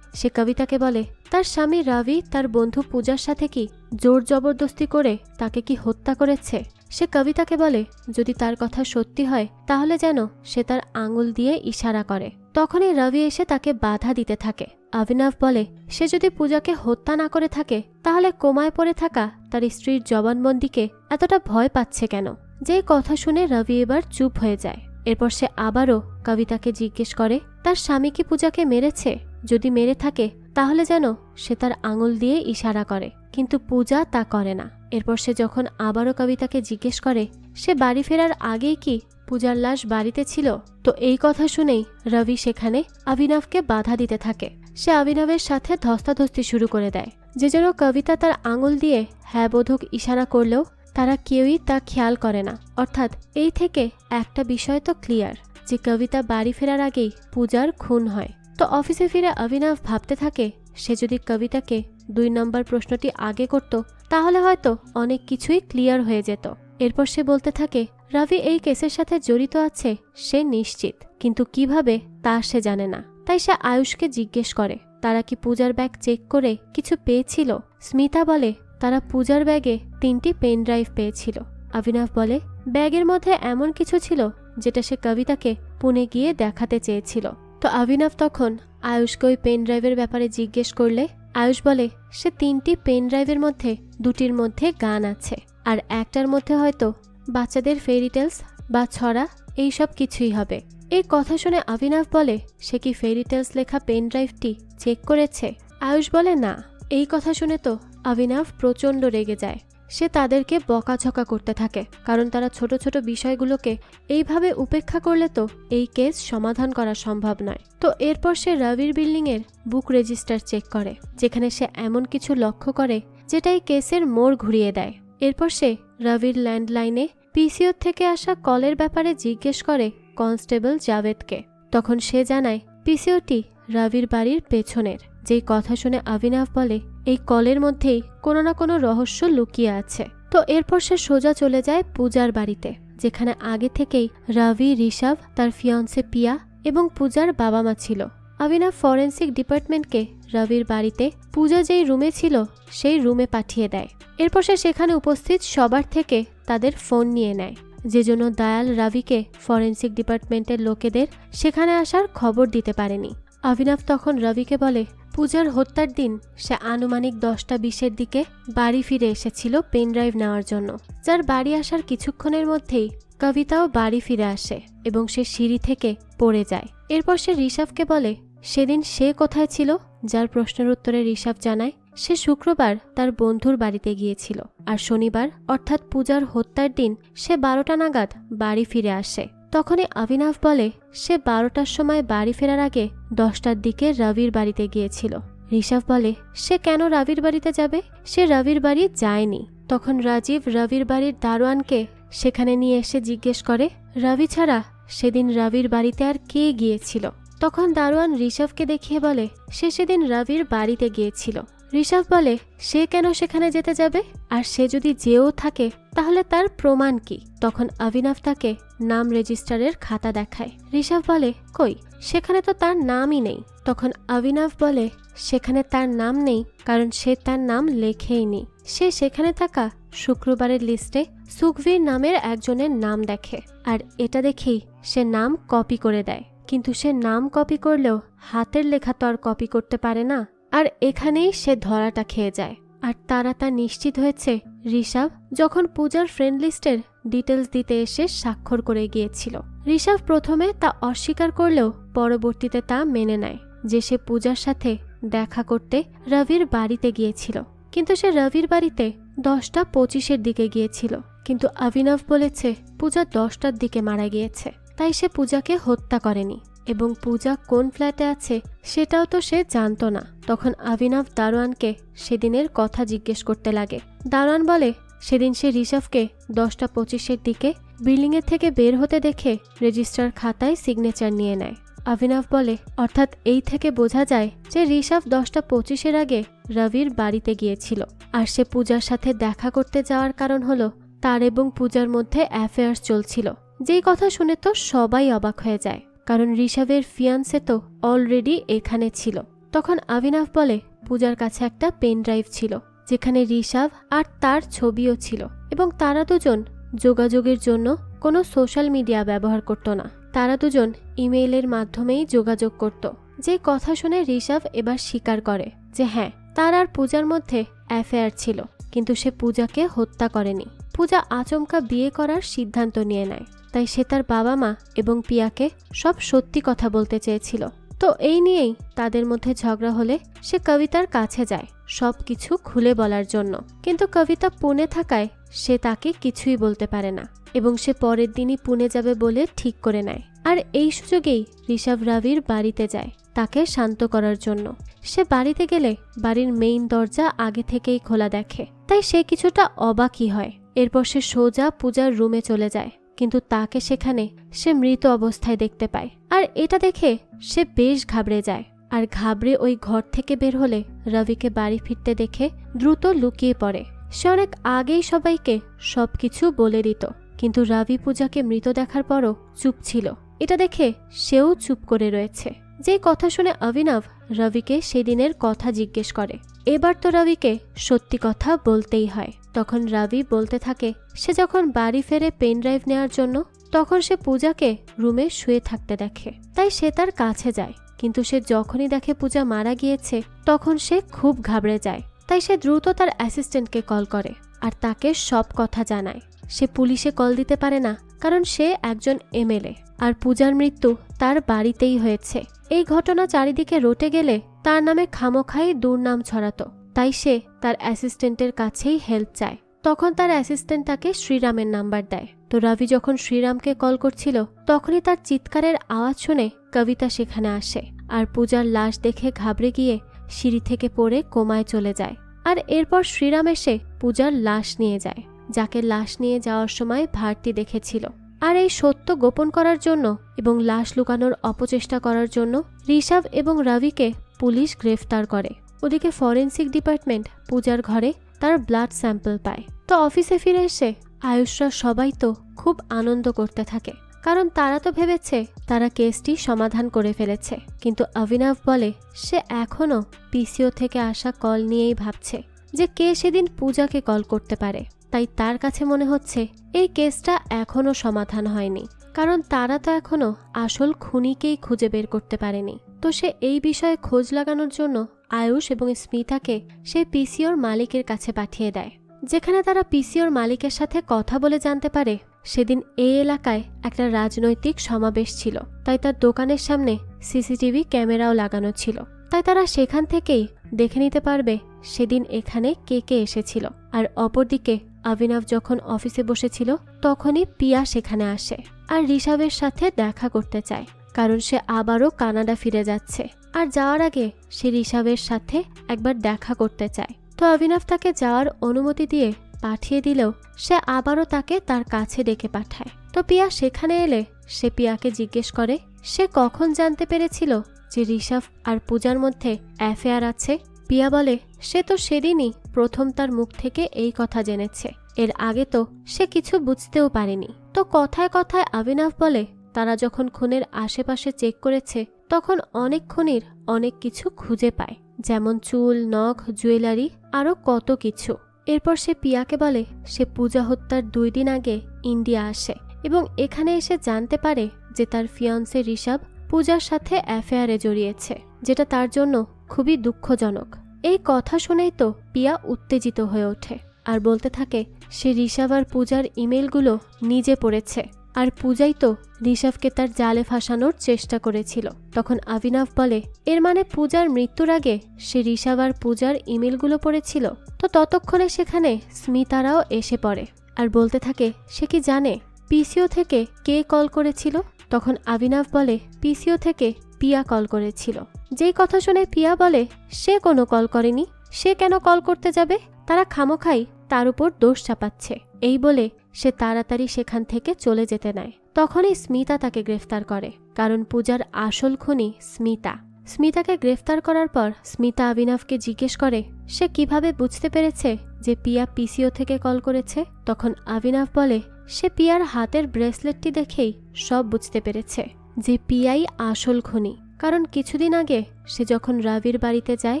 সে কবিতাকে বলে তার স্বামী রবি তার বন্ধু পূজার সাথে কি জোর জবরদস্তি করে তাকে কি হত্যা করেছে। সে কবিতাকে বলে যদি তার কথা সত্যি হয় তাহলে যেন সে তার আঙুল দিয়ে ইশারা করে। তখনই রবি এসে তাকে বাধা দিতে থাকে। অভিনব বলে সে যদি পূজাকে হত্যা না করে থাকে তাহলে কোমায় পড়ে থাকা তার স্ত্রীর জবানবন্দিকে এতটা ভয় পাচ্ছে কেন। যে কথা শুনে রবি এবার চুপ হয়ে যায়। এরপর সে আবারও কবিতাকে জিজ্ঞেস করে তার স্বামী কি পূজাকে মেরেছে, যদি মেরে থাকে তাহলে যেন সে তার আঙুল দিয়ে ইশারা করে, কিন্তু পূজা তা করে না। এরপর সে যখন আবারও কবিতাকে জিজ্ঞেস করে সে বাড়ি ফেরার আগেই কি পূজার লাশ বাড়িতে ছিল, তো এই কথা শুনেই রবি সেখানে অভিনবকে বাধা দিতে থাকে। সে অভিনবের সাথে ধস্তাধস্তি শুরু করে দেয়, যে যেন কবিতা তার আঙুল দিয়ে হ্যাঁ বোধক ইশারা করলেও তারা কেউই তা খেয়াল করে না। অর্থাৎ এই থেকে একটা বিষয় তো ক্লিয়ার যে কবিতা বাড়ি ফেরার আগেই পূজার খুন হয়। তো অফিসে ফিরে অভিনব ভাবতে থাকে সে যদি কবিতাকে 2 নম্বর প্রশ্নটি আগে করত তাহলে হয়তো অনেক কিছুই ক্লিয়ার হয়ে যেত। এরপর সে বলতে থাকে রবি এই কেসের সাথে জড়িত আছে সে নিশ্চিত, কিন্তু কিভাবে তা সে জানে না। তাই সে আয়ুষকে জিজ্ঞেস করে তারা কি পূজার ব্যাগ চেক করে কিছু পেয়েছিল। স্মিতা বলে তারা পূজার ব্যাগে 3টি পেন ড্রাইভ পেয়েছিল। অভিনব বলে ব্যাগের মধ্যে এমন কিছু ছিল যেটা সে কবিতাকে পুনে গিয়ে দেখাতে চেয়েছিল। তো অভিনব তখন আয়ুষকে ওই পেন ড্রাইভের ব্যাপারে জিজ্ঞেস করলে আয়ুষ বলে সে 3টি পেন ড্রাইভের মধ্যে 2টির মধ্যে গান আছে, আর একটার মধ্যে হয়তো বাচ্চাদের ফেরি টেলস বা ছড়া এইসব কিছুই হবে। এই কথা শুনে অভিনব বলে সে কি ফেরি টেলস লেখা পেন ড্রাইভটি চেক করেছে? আয়ুষ বলে না। এই কথা শুনে তো অভিনব প্রচণ্ড রেগে যায়। সে তাদেরকে বকাঝকা করতে থাকে, কারণ তারা ছোট ছোট বিষয়গুলোকে এইভাবে উপেক্ষা করলে তো এই কেস সমাধান করা সম্ভব নয়। তো এরপর সে রবির বিল্ডিংয়ের বুক রেজিস্টার চেক করে, যেখানে সে এমন কিছু লক্ষ্য করে যেটা এই কেসের মোড় ঘুরিয়ে দেয়। এরপর সে রবির ল্যান্ডলাইনে পিসিও থেকে আসা কলের ব্যাপারে জিজ্ঞেস করে কনস্টেবল জাভেদকে। তখন সে জানায় পিসিওটি রবির বাড়ির পেছনের। যেই কথা শুনে অভিনব বলে এই কলের মধ্যেই কোনো না কোনো রহস্য লুকিয়ে আছে। তো এরপর সে সোজা চলে যায় পূজার বাড়িতে, যেখানে আগে থেকেই রবি, ঋষভ, তার ফিয়ন্সে পিয়া এবং পূজার বাবা মা ছিল। অভিনব ফরেন্সিক ডিপার্টমেন্টকে রবির বাড়িতে পূজা যেই রুমে ছিল সেই রুমে পাঠিয়ে দেয়। এরপর সে সেখানে উপস্থিত সবার থেকে তাদের ফোন নিয়ে নেয়, যে জন্য দয়াল রবিকে ফরেন্সিক ডিপার্টমেন্টের লোকেদের সেখানে আসার খবর দিতে পারেনি। অভিনব তখন রবিকে বলে পূজার হত্যার দিন সে আনুমানিক 10টা 20-এর দিকে বাড়ি ফিরে এসেছিল পেন ড্রাইভ নেওয়ার জন্য, যার বাড়ি আসার কিছুক্ষণের মধ্যেই কবিতাও বাড়ি ফিরে আসে এবং সে সিঁড়ি থেকে পড়ে যায়। এরপর সে ঋষভকে বলে সেদিন সে কোথায় ছিল, যার প্রশ্নের উত্তরে ঋষভ জানায় সে শুক্রবার তার বন্ধুর বাড়িতে গিয়েছিল, আর শনিবার অর্থাৎ পূজার হত্যার দিন সে 12টা নাগাদ বাড়ি ফিরে আসে। তখনই অভিনব বলে সে 12টার সময় বাড়ি ফেরার আগে 10টার দিকে রবির বাড়িতে গিয়েছিল। ঋষভ বলে সে কেন রবির বাড়িতে যাবে, সে রবির বাড়ি যায়নি। তখন রাজীব রবির বাড়ির দারোয়ানকে সেখানে নিয়ে এসে জিজ্ঞেস করে রবি ছাড়া সেদিন রবির বাড়িতে আর কে গিয়েছিল। তখন দারোয়ান ঋষভকে দেখিয়ে বলে সে সেদিন রবির বাড়িতে গিয়েছিল। ঋষভ বলে সে কেন সেখানে যেতে যাবে, আর সে যদি যেও থাকে তাহলে তার প্রমাণ কি? তখন অভিনব তাকে নাম রেজিস্টারের খাতা দেখায়। ঋষভ বলে কই, সেখানে তো তার নামই নেই। তখন অভিনব বলে সেখানে তার নাম নেই কারণ সে তার নাম লেখেইনি। সে সেখানে থাকা শুক্রবারের লিস্টে সুখবীর নামের একজনের নাম দেখে, আর এটা দেখেই সে নাম কপি করে দেয়। কিন্তু সে নাম কপি করলেও হাতের লেখা তো আর কপি করতে পারে না, আর এখানেই সে ধরাটা খেয়ে যায়। আর তারা তা নিশ্চিত হয়েছে ঋষভ যখন পূজার ফ্রেন্ড লিস্টের ডিটেলস দিতে এসে স্বাক্ষর করে গিয়েছিল। ঋষভ প্রথমে তা অস্বীকার করলেও পরবর্তীতে তা মেনে নেয় যে সে পূজার সাথে দেখা করতে রবির বাড়িতে গিয়েছিল, কিন্তু সে রবির বাড়িতে 10টা 25-এর দিকে গিয়েছিল। কিন্তু অভিনব বলেছে পূজা 10টার দিকে মারা গিয়েছে, তাই সে পূজাকে হত্যা করেনি, এবং পূজা কোন ফ্ল্যাটে আছে সেটাও তো সে জানতো না। তখন অভিনব দারোয়ানকে সেদিনের কথা জিজ্ঞেস করতে লাগে। দারোয়ান বলে সেদিন সে ঋষভকে 10টা 25-এর দিকে বিল্ডিংয়ের থেকে বের হতে দেখে রেজিস্টার খাতায় সিগনেচার নিয়ে নেয়। অভিনব বলে অর্থাৎ এই থেকে বোঝা যায় যে ঋষভ 10টা 25-এর আগে রবির বাড়িতে গিয়েছিল, আর সে পূজার সাথে দেখা করতে যাওয়ার কারণ হলো তার এবং পূজার মধ্যে অ্যাফেয়ার্স চলছিল। যেই কথা শুনে তো সবাই অবাক হয়ে যায়, কারণ ঋষভের ফিয়ান্সে তো অলরেডি এখানে ছিল। তখন অভিনব বলে পূজার কাছে একটা পেন ড্রাইভ ছিল, যেখানে ঋষভ আর তার ছবিও ছিল, এবং তারা দুজন যোগাযোগের জন্য কোনো সোশ্যাল মিডিয়া ব্যবহার করত না। তারা দুজন ইমেইলের মাধ্যমেই যোগাযোগ করত। যে কথা শুনে ঋষভ এবার স্বীকার করে যে হ্যাঁ, তার আর পূজার মধ্যে অ্যাফেয়ার ছিল, কিন্তু সে পূজাকে হত্যা করেনি। পূজা আচমকা বিয়ে করার সিদ্ধান্ত নিয়ে নেয়, তাই সে তার বাবা মা এবং পিয়াকে সব সত্যি কথা বলতে চেয়েছিল। তো এই নিয়েই তাদের মধ্যে ঝগড়া হলে সে কবিতার কাছে যায় সব কিছু খুলে বলার জন্য, কিন্তু কবিতা পুনে থাকায় সে তাকে কিছুই বলতে পারে না, এবং সে পরের দিনই পুনে যাবে বলে ঠিক করে নেয়। আর এই সুযোগেই ঋষভ রবির বাড়িতে যায় তাকে শান্ত করার জন্য। সে বাড়িতে গেলে বাড়ির মেইন দরজা আগে থেকেই খোলা দেখে, তাই সে কিছুটা অবাকই হয়। এরপর সে সোজা পূজার রুমে চলে যায়, কিন্তু তাকে সেখানে সে মৃত অবস্থায় দেখতে পায়। আর এটা দেখে সে বেশ ঘাবড়ে যায়, আর ঘাবড়ে ওই ঘর থেকে বের হলে রবিকে বাড়ি ফিরতে দেখে দ্রুত লুকিয়ে পড়ে। সে অনেক আগেই সবাইকে সবকিছু বলে দিত, কিন্তু রবি পূজাকে মৃত দেখার পরও চুপ ছিল। এটা দেখে সেও চুপ করে রয়েছে। যে কথা শুনে অভিনব রবিকে সেদিনের কথা জিজ্ঞেস করে। এবার তো রবিকে সত্যি কথা বলতেই হয়। তখন রবি বলতে থাকে সে যখন বাড়ি ফেরে পেন ড্রাইভ নেওয়ার জন্য, তখন সে পূজাকে রুমে শুয়ে থাকতে দেখে, তাই সে তার কাছে যায়, কিন্তু সে যখনই দেখে পূজা মারা গিয়েছে তখন সে খুব ঘাবড়ে যায়। তাই সে দ্রুত তার অ্যাসিস্ট্যান্টকে কল করে আর তাকে সব কথা জানায়। সে পুলিশে কল দিতে পারে না কারণ সে একজন এমএলএ আর পূজার মৃত্যু তার বাড়িতেই হয়েছে। এই ঘটনা চারিদিকে রটে গেলে তার নামে খামোখাই দুর্নাম ছড়াতো। তাই সে তার অ্যাসিস্ট্যান্টের কাছেই হেল্প চায়। তখন তার অ্যাসিস্ট্যান্ট তাকে শ্রীরামের নাম্বার দেয়। তো রবি যখন শ্রীরামকে কল করছিল তখনই তার চিৎকারের আওয়াজ শুনে কবিতা সেখানে আসে আর পূজার লাশ দেখে ঘাবড়ে গিয়ে সিঁড়ি থেকে পড়ে কোমায় চলে যায়। আর এরপর শ্রীরাম এসে পূজার লাশ নিয়ে যায়, যাকে লাশ নিয়ে যাওয়ার সময় ভারতী দেখেছিল। আর এই সত্য গোপন করার জন্য এবং লাশ লুকানোর অপচেষ্টা করার জন্য ঋষভ এবং রবিকে পুলিশ গ্রেফতার করে। ওদিকে ফরেন্সিক ডিপার্টমেন্ট পূজার ঘরে তার ব্লাড স্যাম্পল পায়। তো অফিসে ফিরে এসে আয়ুষরা সবাই তো খুব আনন্দ করতে থাকে, কারণ তারা তো ভেবেছে তারা কেসটি সমাধান করে ফেলেছে। কিন্তু অভিনব বলে সে এখনও পিসিও থেকে আসা কল নিয়েই ভাবছে যে কে সেদিন পূজাকে কল করতে পারে। তাই তার কাছে মনে হচ্ছে এই কেসটা এখনও সমাধান হয়নি, কারণ তারা তো এখনও আসল খুনিকেই খুঁজে বের করতে পারেনি। তো সে এই বিষয়ে খোঁজ লাগানোর জন্য আয়ুষ এবং স্মিতাকে সে পিসিওর মালিকের কাছে পাঠিয়ে দেয়, যেখানে তারা পিসিওর মালিকের সাথে কথা বলে জানতে পারে সেদিন এই এলাকায় একটা রাজনৈতিক সমাবেশ ছিল। তাই তার দোকানের সামনে সিসিটিভি ক্যামেরাও লাগানো ছিল। তাই তারা সেখান থেকেই দেখে নিতে পারবে সেদিন এখানে কে কে এসেছিল। আর অপরদিকে অভিনব যখন অফিসে বসেছিল তখনই পিয়া সেখানে আসে আর ঋষভের সাথে দেখা করতে চায়, কারণ সে আবারও কানাডা ফিরে যাচ্ছে। আর যাওয়ার আগে সে ঋষভের সাথে একবার দেখা করতে চায়। তো অভিনব তাকে যাওয়ার অনুমতি দিয়ে পাঠিয়ে দিলেও সে আবারও তাকে তার কাছে ডেকে পাঠায়। তো পিয়া সেখানে এলে সে পিয়াকে জিজ্ঞেস করে সে কখন জানতে পেরেছিল যে ঋষভ আর পূজার মধ্যে অ্যাফেয়ার আছে। পিয়া বলে সে তো সেদিনই প্রথম তার মুখ থেকে এই কথা জেনেছে, এর আগে তো সে কিছু বুঝতেও পারেনি। তো কথায় কথায় অভিনব বলে তারা যখন খুনের আশেপাশে চেক করেছে তখন অনেক খুনির অনেক কিছু খুঁজে পায়, যেমন চুল, নখ, জুয়েলারি, আরও কত কিছু। এরপর সে পিয়াকে বলে সে পূজা হত্যার 2 দিন আগে ইন্ডিয়া আসে এবং এখানে এসে জানতে পারে যে তার ফিয়ান্সে ঋষভ পূজার সাথে অ্যাফেয়ারে জড়িয়েছে, যেটা তার জন্য খুবই দুঃখজনক। এই কথা শুনেই তো পিয়া উত্তেজিত হয়ে ওঠে আর বলতে থাকে সে ঋষভ আর পূজার ইমেলগুলো নিজে পড়েছে আর পূজাই তো ঋষভকে তার জালে ফাঁসানোর চেষ্টা করেছিল। তখন অভিনব বলে এর মানে পূজার মৃত্যুর আগে সে ঋষভ আর পূজার ইমেলগুলো পড়েছিল। তো ততক্ষণে সেখানে স্মিতারাও এসে পড়ে আর বলতে থাকে সে কি জানে পিসিও থেকে কে কল করেছিল। তখন অভিনব বলে পিসিও থেকে পিয়া কল করেছিল। যেই কথা শুনে পিয়া বলে সে কোনো কল করেনি, সে কেন কল করতে যাবে, তারা খামোখাই তার উপর দোষ চাপাচ্ছে। এই বলে সে তাড়াতাড়ি সেখান থেকে চলে যেতে নেয়। তখনই স্মিতা তাকে গ্রেফতার করে, কারণ পূজার আসল খুনি স্মিতা। স্মিতাকে গ্রেফতার করার পর স্মিতা অভিনবকে জিজ্ঞেস করে সে কিভাবে বুঝতে পেরেছে যে পিয়া পিসিও থেকে কল করেছে। তখন অভিনব বলে সে পিয়ার হাতের ব্রেসলেটটি দেখেই সব বুঝতে পেরেছে যে পিয়াই আসল খুনি, কারণ কিছুদিন আগে সে যখন রবির বাড়িতে যায়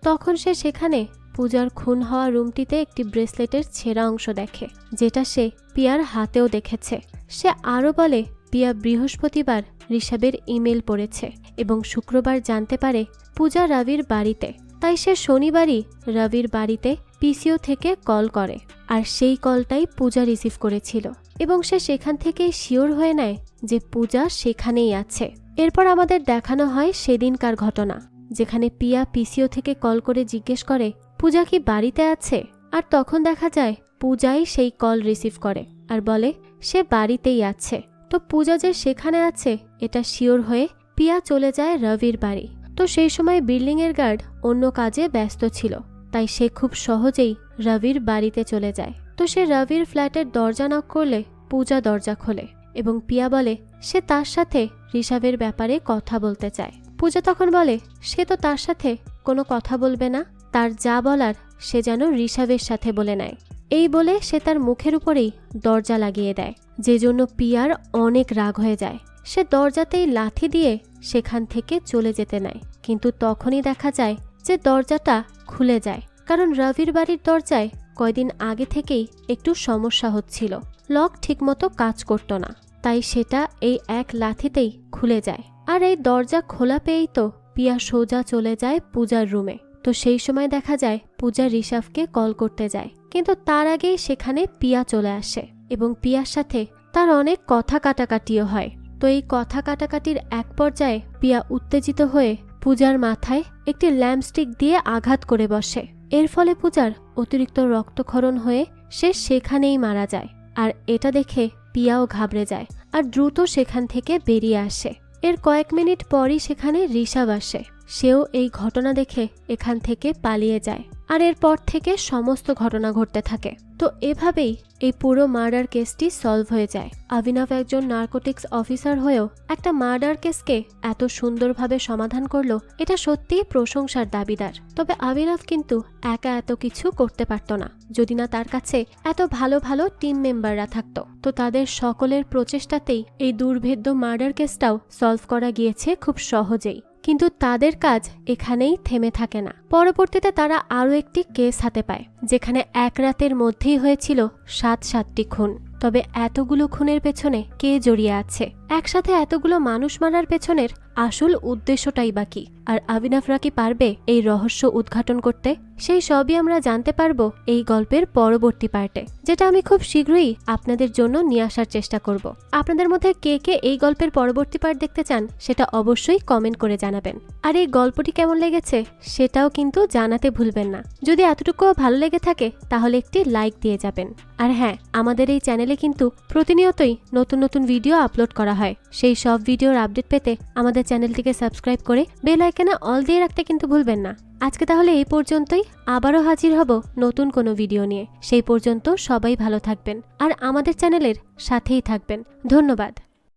তখন সে সেখানে পূজার খুন হওয়া রুমটিতে একটি ব্রেসলেটের ছেঁড়া অংশ দেখে, যেটা সে পিয়ার হাতেও দেখেছে। সে আরও বলে পিয়া বৃহস্পতিবার ঋষভের ইমেল পড়েছে এবং শুক্রবার জানতে পারে পূজা রবির বাড়িতে। তাই সে শনিবারই রবির বাড়িতে পিসিও থেকে কল করে আর সেই কলটাই পূজা রিসিভ করেছিল এবং সে সেখান থেকেই শিওর হয়ে নেয় যে পূজা সেখানেই আছে। এরপর আমাদের দেখানো হয় সেদিনকার ঘটনা, যেখানে পিয়া পিসিও থেকে কল করে জিজ্ঞেস করে পূজা কি বাড়িতে আছে। আর তখন দেখা যায় পূজাই সেই কল রিসিভ করে আর বলে সে বাড়িতেই আছে। তো পূজা যে সেখানে আছে এটা শিওর হয়ে পিয়া চলে যায় রবির বাড়ি। তো সেই সময় বিল্ডিংয়ের গার্ড অন্য কাজে ব্যস্ত ছিল, তাই সে খুব সহজেই রবির বাড়িতে চলে যায়। তো সে রবির ফ্ল্যাটের দরজা নক করলে পূজা দরজা খোলে এবং পিয়া বলে সে তার সাথে ঋষভের ব্যাপারে কথা বলতে চায়। পূজা তখন বলে সে তো তার সাথে কোনো কথা বলবে না, তার যা বলার সে যেন ঋষভের সাথে বলে নেয়। এই বলে সে তার মুখের উপরেই দরজা লাগিয়ে দেয়, যে জন্য পিয়ার অনেক রাগ হয়ে যায়। সে দরজাতেই লাথি দিয়ে সেখান থেকে চলে যেতে নেয়, কিন্তু তখনই দেখা যায় যে দরজাটা খুলে যায়, কারণ রবির বাড়ির দরজায় কয়দিন আগে থেকেই একটু সমস্যা হচ্ছিল, লক ঠিকমতো কাজ করত না। তাই সেটা এই এক লাথিতেই খুলে যায়। আর এই দরজা খোলা পেয়েই তো পিয়া সোজা চলে যায় পূজার রুমে। তো সেই সময় দেখা যায় পূজা ঋষভকে কল করতে যায়, কিন্তু তার আগেই সেখানে পিয়া চলে আসে এবং পিয়ার সাথে তার অনেক কথা কাটাকাটিও হয়। তো এই কথা কাটাকাটির এক পর্যায়ে পিয়া উত্তেজিত হয়ে পূজার মাথায় একটি ল্যাম্পস্টিক দিয়ে আঘাত করে বসে। এর ফলে পূজার অতিরিক্ত রক্তক্ষরণ হয়ে সে সেখানেই মারা যায়। আর এটা দেখে পিয়াও ঘাবড়ে যায় আর দ্রুত সেখান থেকে বেরিয়ে আসে। এর কয়েক মিনিট পরই সেখানে ঋষভ আসে। সেও এই ঘটনা দেখে এখান থেকে পালিয়ে যায়। আর এরপর থেকে সমস্ত ঘটনা ঘটতে থাকে। তো এভাবেই এই পুরো মার্ডার কেসটি সলভ হয়ে যায়। অভিনব একজন নার্কোটিক্স অফিসার হয়েও একটা মার্ডার কেসকে এত সুন্দরভাবে সমাধান করলো, এটা সত্যিই প্রশংসার দাবিদার। তবে অভিনব কিন্তু একা এত কিছু করতে পারত না যদি না তার কাছে এত ভালো ভালো টিম মেম্বাররা থাকতো। তো তাদের সকলের প্রচেষ্টাতেই এই দুর্ভেদ্য মার্ডার কেসটাও সলভ করা গিয়েছে খুব সহজেই। কিন্তু তাদের কাজ এখানেই থেমে থাকে না। পরবর্তীতে তারা আরও একটি কেস হাতে পায়, যেখানে এক রাতের মধ্যেই হয়েছিল 7টি খুন। তবে এতগুলো খুনের পেছনে কে জড়িয়ে আছে? একসাথে এতগুলো মানুষ মারার পেছনের আসল উদ্দেশ্যটাই বাকি। আর অভিনবরা কি পারবে এই রহস্য উদ্ঘাটন করতে? সেই সবই আমরা জানতে পারবো এই গল্পের পরবর্তী পার্টে, যেটা আমি খুব শীঘ্রই আপনাদের জন্য নিয়ে আসার চেষ্টা করব। আপনাদের মধ্যে কে কে এই গল্পের পরবর্তী পার্ট দেখতে চান সেটা অবশ্যই কমেন্ট করে জানাবেন। আর এই গল্পটি কেমন লেগেছে সেটাও কিন্তু জানাতে ভুলবেন না। যদি এতটুকুও ভালো লেগে থাকে তাহলে একটি লাইক দিয়ে যাবেন। আর হ্যাঁ, আমাদের এই চ্যানেলে কিন্তু প্রতিনিয়তই নতুন নতুন ভিডিও আপলোড করা হয়। সেই সব ভিডিওর আপডেট পেতে আমাদের চ্যানেলটিকে সাবস্ক্রাইব করে বেল আইকনে অল দিয়ে রাখতে কিন্তু ভুলবেন না। আজকে তাহলে এই পর্যন্তই। আবারও হাজির হব নতুন কোনো ভিডিও নিয়ে। সেই পর্যন্ত সবাই ভালো থাকবেন আর আমাদের চ্যানেলের সাথেই থাকবেন। ধন্যবাদ।